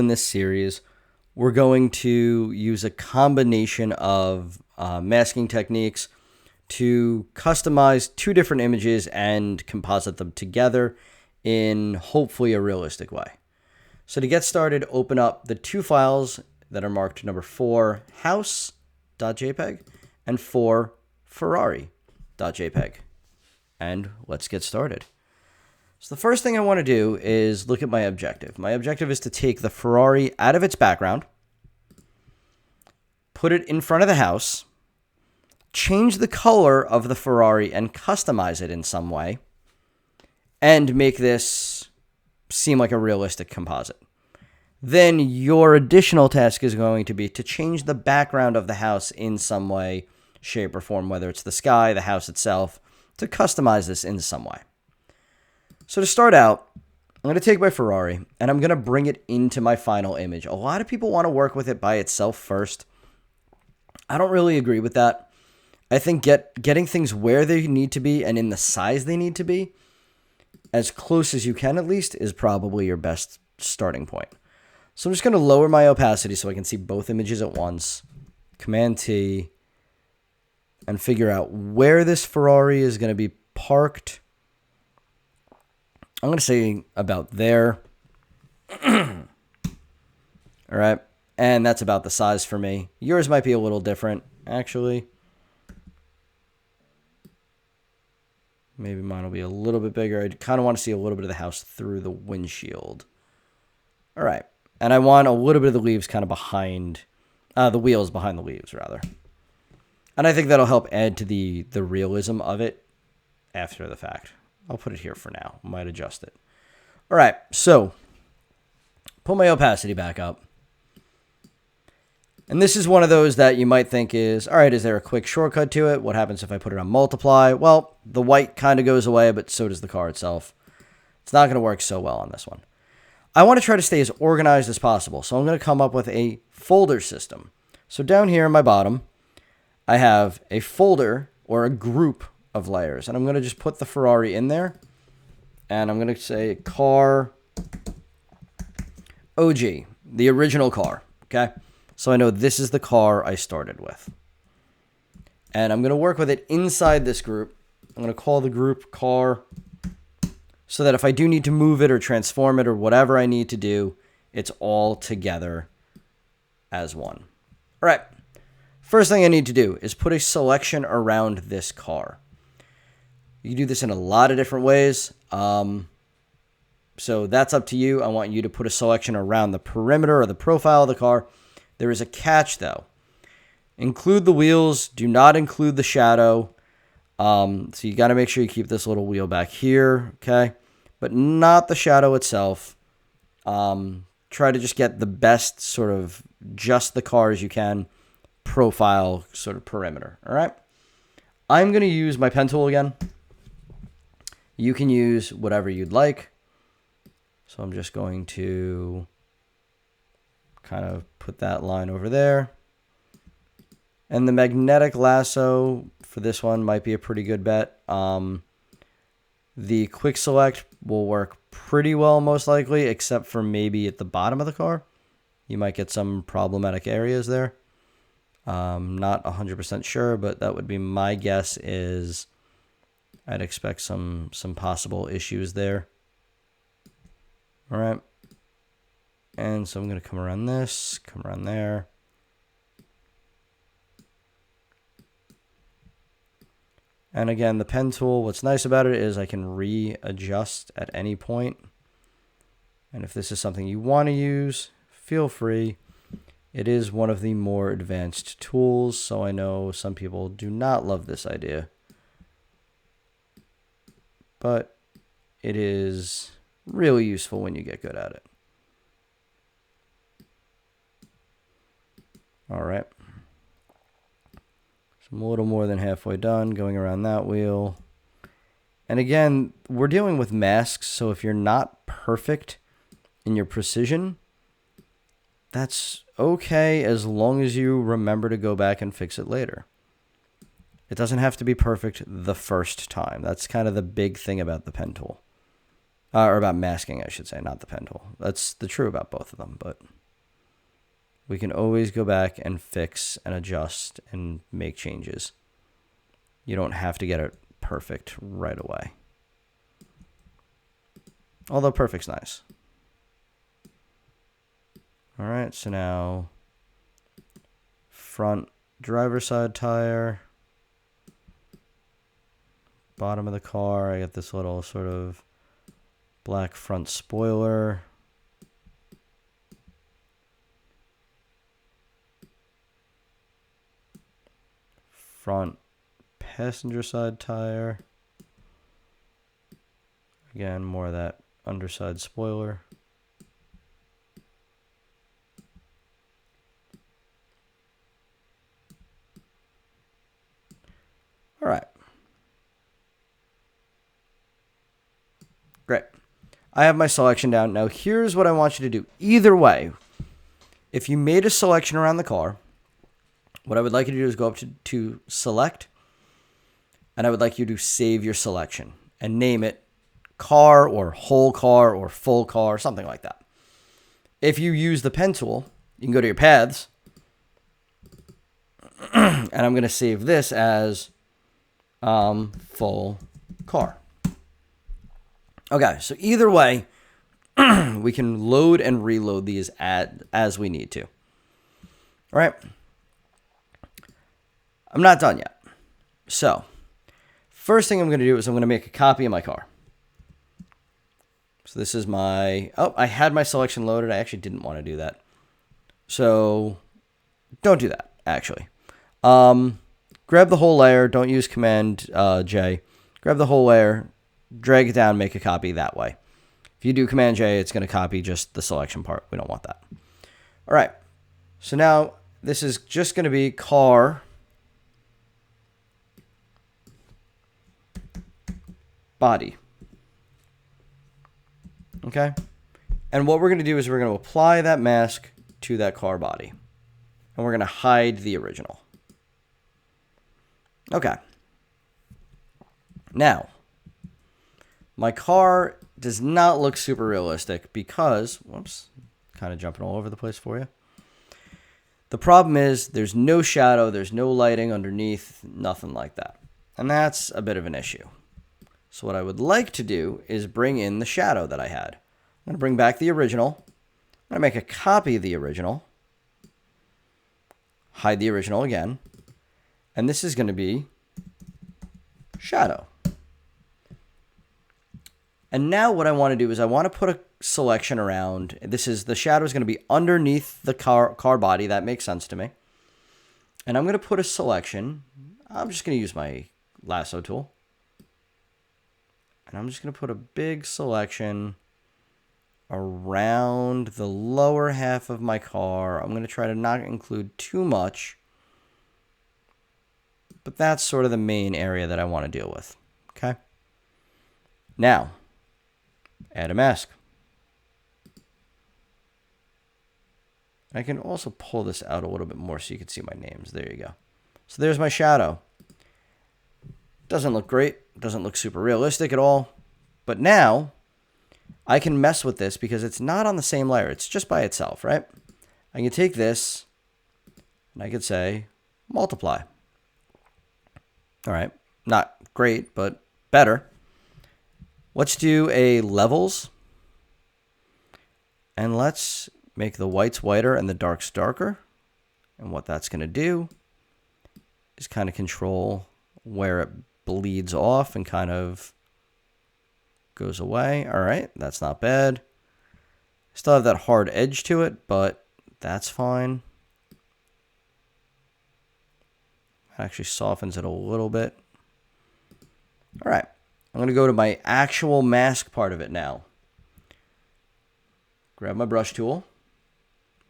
In this series, we're going to use a combination of masking techniques to customize two different images and composite them together in hopefully a realistic way. So to get started, open up the two files that are marked number 4 house.jpg and 4 Ferrari.jpg. And let's get started. So the first thing I want to do is look at my objective. My objective is to take the Ferrari out of its background, put it in front of the house, change the color of the Ferrari and customize it in some way, and make this seem like a realistic composite. Then your additional task is going to be to change the background of the house in some way, shape, or form, whether it's the sky, the house itself, to customize this in some way. So to start out, I'm going to take my Ferrari and I'm going to bring it into my final image. A lot of people want to work with it by itself first. I don't really agree with that. I think getting things where they need to be and in the size they need to be, as close as you can at least, is probably your best starting point. So I'm just going to lower my opacity so I can see both images at once. Command T, and figure out where this Ferrari is going to be parked. I'm going to say about there. All right. And that's about the size for me. Yours might be a little different, actually. Maybe mine will be a little bit bigger. I kind of want to see a little bit of the house through the windshield. All right. And I want a little bit of the leaves kind of behind, the wheels behind the leaves, rather. And I think that'll help add to the realism of it after the fact. I'll put it here for now. Might adjust it. All right, so pull my opacity back up. And this is one of those that you might think is, all right, is there a quick shortcut to it? What happens if I put it on multiply? Well, the white kind of goes away, but so does the car itself. It's not going to work so well on this one. I want to try to stay as organized as possible, so I'm going to come up with a folder system. So down here in my bottom, I have a folder or a group of layers, and I'm going to just put the Ferrari in there, and I'm going to say car OG, the original car, okay? So I know this is the car I started with, and I'm going to work with it inside this group. I'm going to call the group car so that if I do need to move it or transform it or whatever I need to do, it's all together as one. All right, first thing I need to do is put a selection around this car. You can do this in a lot of different ways. So that's up to you. I want you to put a selection around the perimeter or the profile of the car. There is a catch, though. Include the wheels. Do not include the shadow. So you got to make sure you keep this little wheel back here, okay? But not the shadow itself. Try to just get the best sort of just the car as you can. Profile sort of perimeter, all right? I'm going to use my pen tool again. You can use whatever you'd like. So I'm just going to kind of put that line over there. And the magnetic lasso for this one might be a pretty good bet. The quick select will work pretty well most likely, except for maybe at the bottom of the car. You might get some problematic areas there. Not 100% sure, but that would be my guess is I'd expect some possible issues there. All right. And so I'm going to come around this, come around there. And again, the pen tool, what's nice about it is I can readjust at any point. And if this is something you want to use, feel free. It is one of the more advanced tools, so I know some people do not love this idea. But it is really useful when you get good at it. All right. So I'm a little more than halfway done going around that wheel. And again, we're dealing with masks, so if you're not perfect in your precision, that's okay as long as you remember to go back and fix it later. It doesn't have to be perfect the first time. That's kind of the big thing about the pen tool. Or about masking, I should say, not the pen tool. That's the true about both of them, but we can always go back and fix and adjust and make changes. You don't have to get it perfect right away. Although perfect's nice. All right, so now front driver's side tire, bottom of the car, I got this little sort of black front spoiler. Front passenger side tire. Again, more of that underside spoiler. All right. Great. I have my selection down. Now, here's what I want you to do. Either way, if you made a selection around the car, what I would like you to do is go up to select, and I would like you to save your selection and name it car or whole car or full car, something like that. If you use the pen tool, you can go to your paths, and I'm going to save this as full car. Okay, so either way, we can load and reload these as we need to. All right. I'm not done yet. So, first thing I'm going to do is I'm going to make a copy of my car. So this is my, I had my selection loaded. I actually didn't want to do that. So, don't do that, actually. Grab the whole layer. Don't use Command J. Grab the whole layer, drag it down, make a copy that way. If you do Command J, it's going to copy just the selection part. We don't want that. All right. So now this is just going to be car body. Okay. And what we're going to do is we're going to apply that mask to that car body. And we're going to hide the original. Okay. Now, my car does not look super realistic because, whoops, kind of jumping all over the place for you. The problem is there's no shadow, there's no lighting underneath, nothing like that. And that's a bit of an issue. So what I would like to do is bring in the shadow that I had. I'm going to bring back the original. I'm going to make a copy of the original. Hide the original again. And this is going to be shadow. And now what I want to do is I want to put a selection around. The shadow is going to be underneath the car body. That makes sense to me. And I'm going to put a selection. I'm just going to use my lasso tool. And I'm just going to put a big selection around the lower half of my car. I'm going to try to not include too much. But that's sort of the main area that I want to deal with. Okay. Now, add a mask. I can also pull this out a little bit more so you can see my names. There you go. So there's my shadow. Doesn't look great. Doesn't look super realistic at all. But now, I can mess with this because it's not on the same layer. It's just by itself, right? I can take this, and I could say, multiply. All right. Not great, but better. Let's do a levels. And let's make the whites whiter and the darks darker. And what that's going to do is kind of control where it bleeds off and kind of goes away. All right, that's not bad. Still have that hard edge to it, but that's fine. Actually softens it a little bit. All right, I'm going to go to my actual mask part of it now. Grab my brush tool.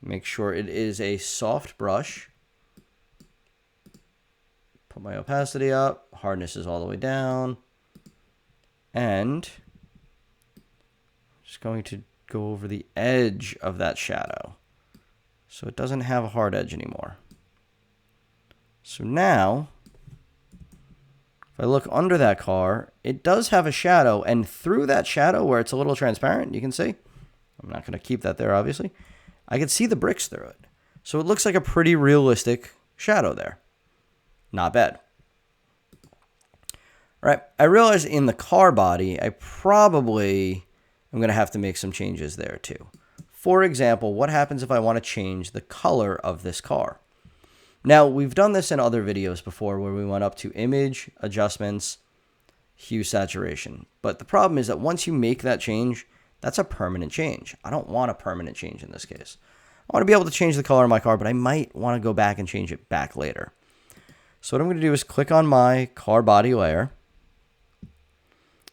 Make sure it is a soft brush. Put my opacity up. Hardness is all the way down. And just going to go over the edge of that shadow. So it doesn't have a hard edge anymore. So now, If I look under that car, it does have a shadow, and through that shadow where it's a little transparent, you can see, I'm not going to keep that there, obviously, I can see the bricks through it. So it looks like a pretty realistic shadow there. Not bad. All right, I realize in the car body, I probably am going to have to make some changes there too. For example, what happens if I want to change the color of this car? Now, we've done this in other videos before where we went up to image, adjustments, hue, saturation. But the problem is that once you make that change, that's a permanent change. I don't want a permanent change in this case. I want to be able to change the color of my car, but I might want to go back and change it back later. So what I'm going to do is click on my car body layer,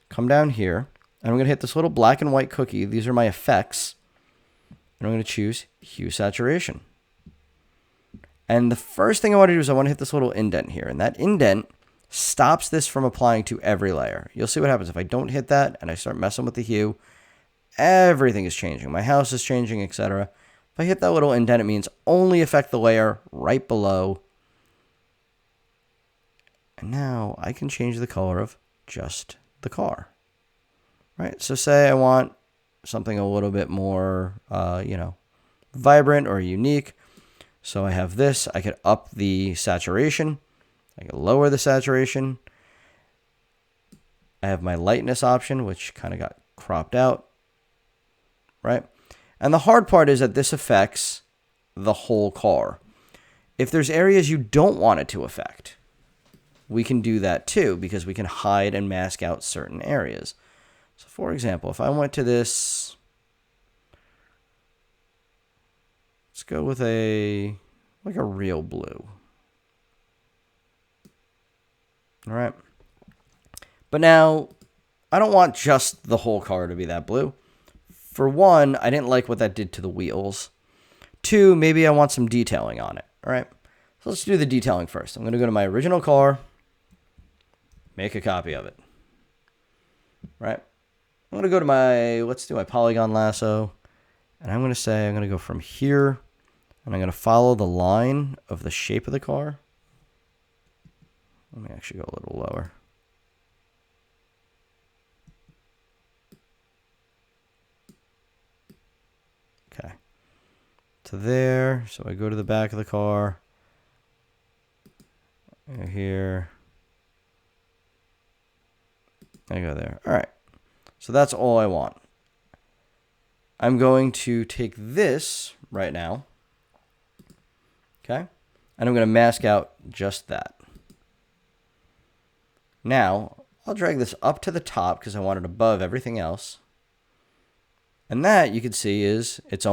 come down here, and I'm going to hit this little black and white cookie. These are my effects. And I'm going to choose hue saturation. And the first thing I want to do is I want to hit this little indent here. And that indent stops this from applying to every layer. You'll see what happens if I don't hit that and I start messing with the hue. Everything is changing. My house is changing, etc. If I hit that little indent, it means only affect the layer right below. And now I can change the color of just the car. Right? So say I want something a little bit more, vibrant or unique. So I have this. I could up the saturation. I could lower the saturation. I have my lightness option, which kind of got cropped out. Right? And the hard part is that this affects the whole car. If there's areas you don't want it to affect, we can do that too, because we can hide and mask out certain areas. So for example, if I went to this, let's go with a real blue. All right. But now I don't want just the whole car to be that blue. For one, I didn't like what that did to the wheels. Two, maybe I want some detailing on it. All right. So let's do the detailing first. I'm going to go to my original car, make a copy of it. Right. I'm going to go to let's do my polygon lasso. And I'm going to say I'm going to go from here. And I'm going to follow the line of the shape of the car. Let me actually go a little lower. Okay. To there. So I go to the back of the car. I go here. I go there. All right. So that's all I want. I'm going to take this right now. Okay. And I'm going to mask out just that. Now, I'll drag this up to the top because I want it above everything else. And that, you can see, is it's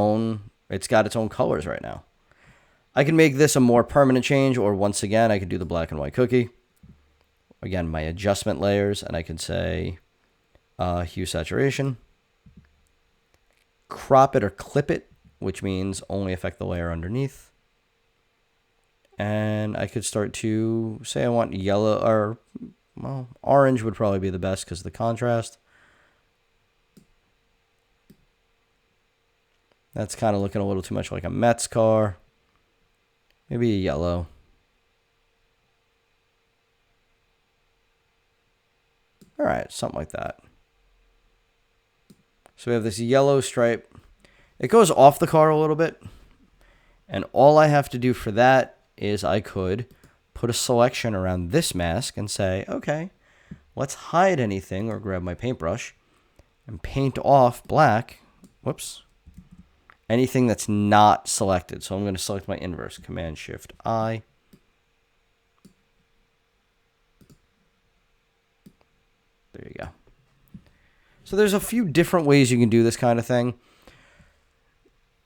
got its own colors right now. I can make this a more permanent change, or once again, I could do the black and white cookie. Again, my adjustment layers, and I can say hue saturation. Crop it or clip it, which means only affect the layer underneath. And I could start to say I want yellow, or well, orange would probably be the best because of the contrast. That's kind of looking a little too much like a Mets car. Maybe a yellow. All right, something like that. So we have this yellow stripe. It goes off the car a little bit. And all I have to do for that is I could put a selection around this mask and say, okay, let's hide anything, or grab my paintbrush and paint off black. Whoops. Anything that's not selected. So I'm going to select my inverse, Command-Shift-I. There you go. So there's a few different ways you can do this kind of thing.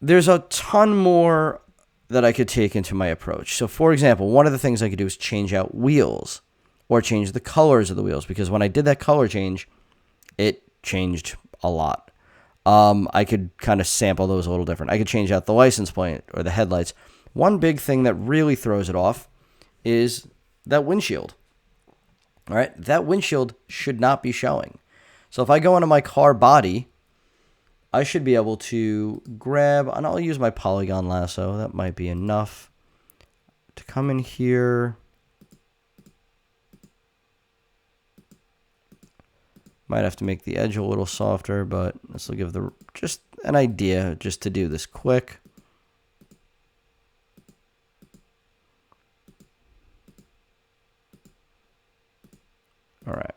There's a ton more that I could take into my approach. So for example, one of the things I could do is change out wheels, or change the colors of the wheels, because when I did that color change, it changed a lot. I could kind of sample those a little different. I could change out the license plate or the headlights. One big thing that really throws it off is that windshield. All right, that windshield should not be showing. So if I go into my car body, I should be able to grab, and I'll use my polygon lasso. That might be enough to come in here Might have to make the edge a little softer, but this will give just an idea just to do this quick. All right.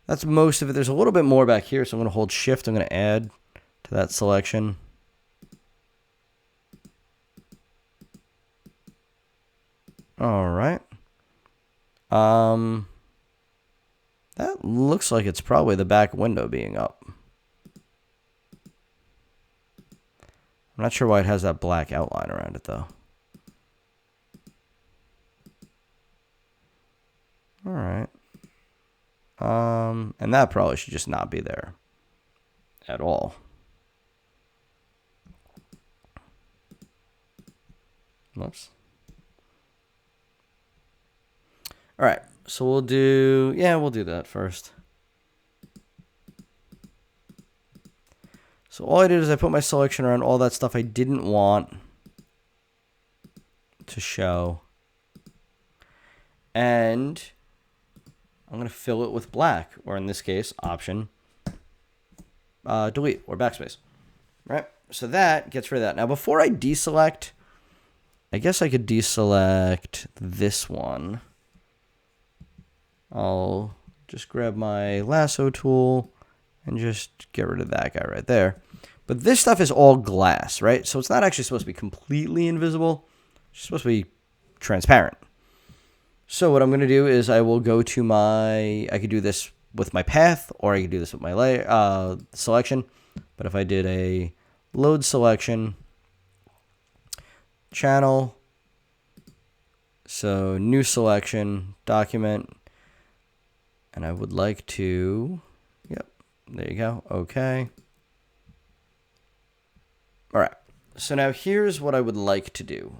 That's most of it. There's a little bit more back here, so I'm going to hold shift. I'm going to add to that selection. All right. That looks like it's probably the back window being up. I'm not sure why it has that black outline around it, though. All right. And that probably should just not be there at all. Whoops. All right, so we'll do that first. So all I did is I put my selection around all that stuff I didn't want to show. And I'm going to fill it with black, or in this case, Option, Delete, or Backspace. Right? So that gets rid of that. Now, before I deselect, I guess I could deselect this one. I'll just grab my lasso tool and just get rid of that guy right there. But this stuff is all glass, right? So it's not actually supposed to be completely invisible. It's supposed to be transparent. So what I'm going to do is I will go to I could do this with my path, or I could do this with my layer selection. But if I did a load selection, channel, so new selection, document, and I would like to, yep, there you go, okay. All right, so now here's what I would like to do.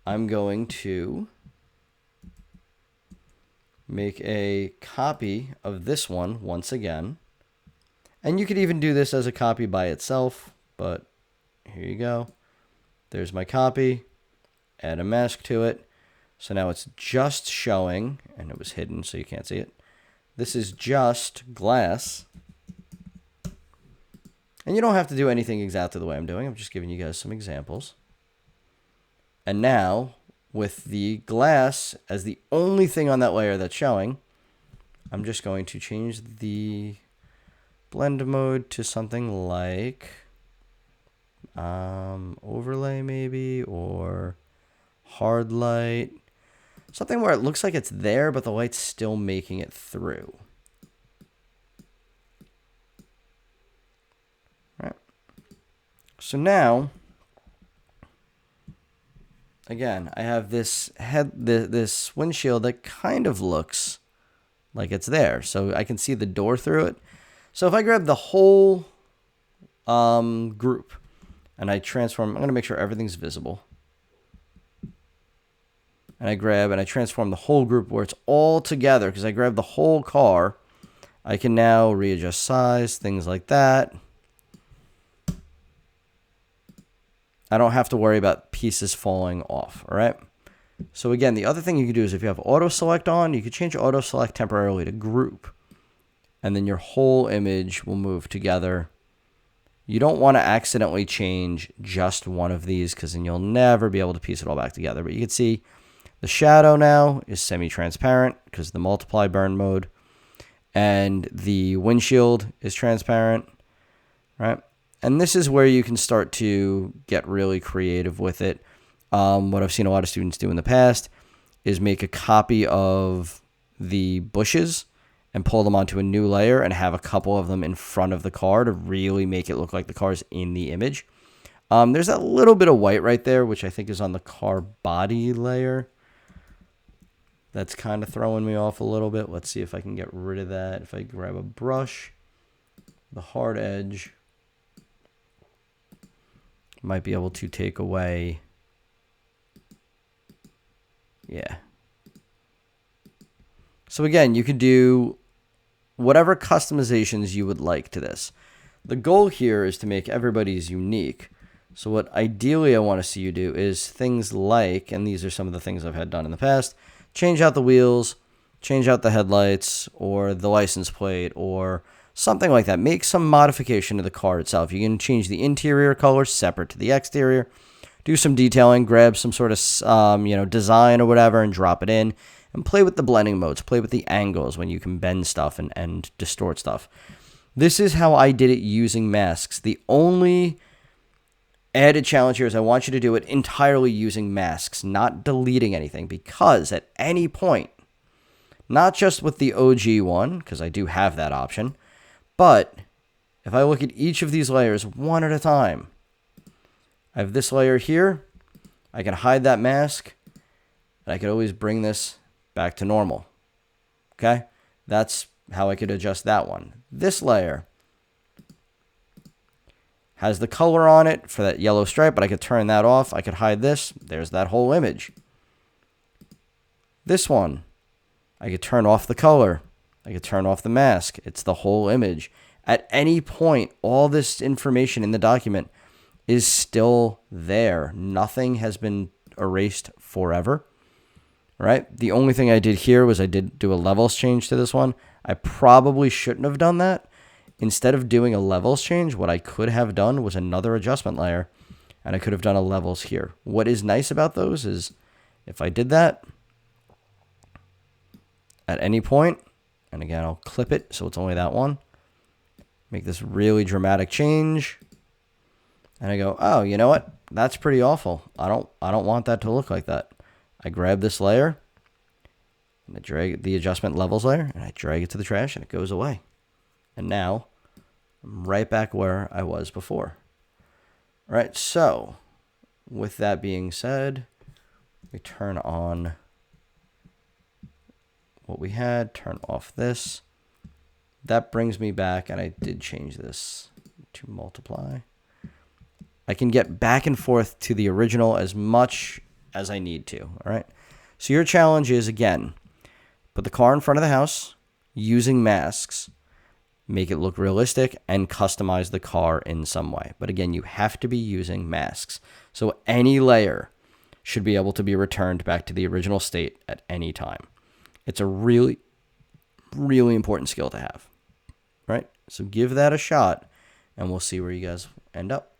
I'm going to make a copy of this one once again. And you could even do this as a copy by itself, but here you go. There's my copy. Add a mask to it. So now it's just showing, and it was hidden so you can't see it. This is just glass. And you don't have to do anything exactly the way I'm doing. I'm just giving you guys some examples. And now, with the glass as the only thing on that layer that's showing, I'm just going to change the blend mode to something like overlay maybe, or hard light. Something where it looks like it's there, but the light's still making it through. Right. So now, again, I have this this windshield that kind of looks like it's there. So I can see the door through it. So if I grab the whole group and I transform, I'm going to make sure everything's visible. And I grab and I transform the whole group where it's all together, because I grab the whole car. I can now readjust size, things like that. I don't have to worry about pieces falling off, all right? So again, the other thing you can do is if you have auto select on, you could change auto select temporarily to group. And then your whole image will move together. You don't want to accidentally change just one of these, because then you'll never be able to piece it all back together. But you can see the shadow now is semi-transparent because of the multiply burn mode. And the windshield is transparent, right? And this is where you can start to get really creative with it. What I've seen a lot of students do in the past is make a copy of the bushes and pull them onto a new layer and have a couple of them in front of the car to really make it look like the car's in the image. There's that little bit of white right there, which I think is on the car body layer. That's kind of throwing me off a little bit. Let's see if I can get rid of that. If I grab a brush, the hard edge, might be able to take away. Yeah. So again, you could do whatever customizations you would like to this. The goal here is to make everybody's unique. So what ideally I want to see you do is things like, and these are some of the things I've had done in the past, change out the wheels, change out the headlights or the license plate or something like that. Make some modification to the car itself. You can change the interior color separate to the exterior, do some detailing, grab some sort of design or whatever and drop it in, and play with the blending modes, play with the angles when you can bend stuff and distort stuff. This is how I did it using masks. The only added challenge here is I want you to do it entirely using masks, not deleting anything, because at any point, not just with the OG one, because I do have that option, but if I look at each of these layers one at a time, I have this layer here, I can hide that mask, and I could always bring this back to normal. Okay? That's how I could adjust that one. This layer has the color on it for that yellow stripe, but I could turn that off. I could hide this. There's that whole image. This one, I could turn off the color. I could turn off the mask. It's the whole image. At any point, all this information in the document is still there. Nothing has been erased forever, right? The only thing I did here was I did do a levels change to this one. I probably shouldn't have done that. Instead of doing a levels change, what I could have done was another adjustment layer, and I could have done a levels here. What is nice about those is if I did that at any point, and again, I'll clip it so it's only that one, make this really dramatic change, and I go, oh, you know what? That's pretty awful. I don't want that to look like that. I grab this layer, and I drag the adjustment levels layer, and I drag it to the trash, and it goes away. And now I'm right back where I was before. All right, so with that being said, we turn on what we had, turn off this. That brings me back, and I did change this to multiply. I can get back and forth to the original as much as I need to, all right? So your challenge is, again, put the car in front of the house using masks, make it look realistic, and customize the car in some way. But again, you have to be using masks. So any layer should be able to be returned back to the original state at any time. It's a really, really important skill to have, right? So give that a shot, and we'll see where you guys end up.